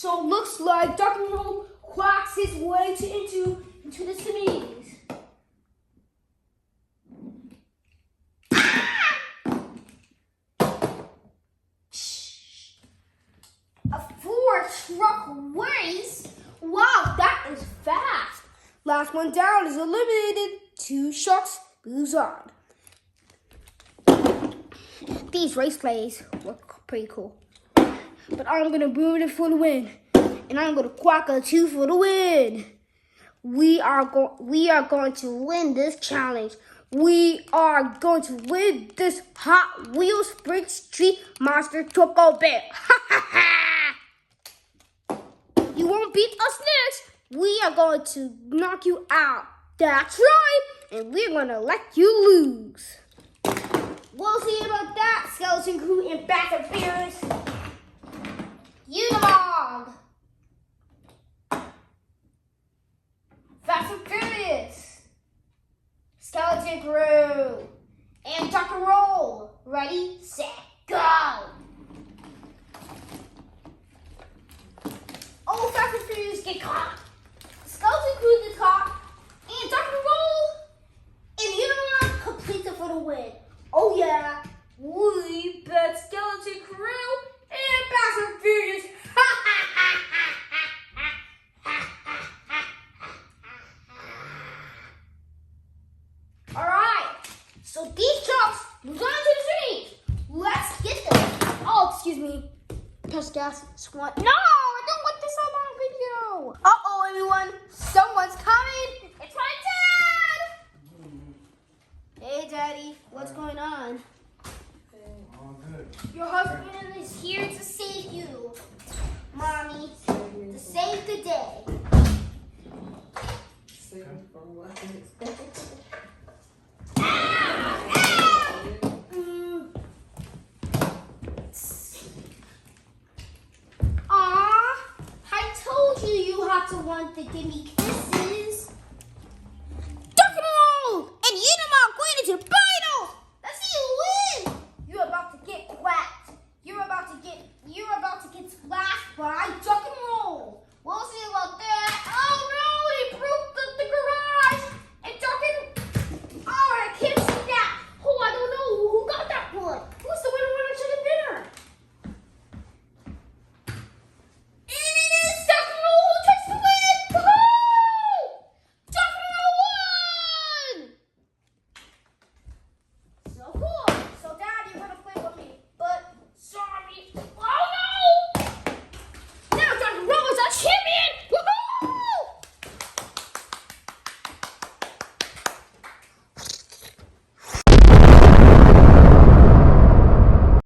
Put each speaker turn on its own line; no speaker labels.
So it looks like Dr. Roll quacks his way into the semis. A 4-truck race? Wow, that is fast. Last one down is eliminated. 2 sharks moves on. These race plays look pretty cool. But I'm gonna boom it for the win. And I'm gonna quack a 2 for the win. We are going to win this challenge. We are going to win this Hot Wheels Spring Street Monster Choco Bear. You won't beat us next. We are going to knock you out. That's right. And we're going to let you lose. We'll see about that, Skeleton Crew and Fast and Furious. Unimog. Fast and Furious. Skeleton Crew. And Dr. Roll. Ready, set, go. Oh, Fast and Furious get caught. Skeleton Crew get caught. And Dr. Roll and Unimog complete it for the win. Oh yeah, we bet Skeleton Crew and Fast and Furious. All right, so these trucks move on to the street. Let's get them. Oh, excuse me. Press gas. Squat. No, I don't want this on my video. Uh-oh, everyone. Someone's coming. It's my dad. Hey, Daddy. What's going on?
All good.
Your husband is here to save you, Mommy. To save the day.
Save me from what?
Aw, I told you you have to want to give me kisses.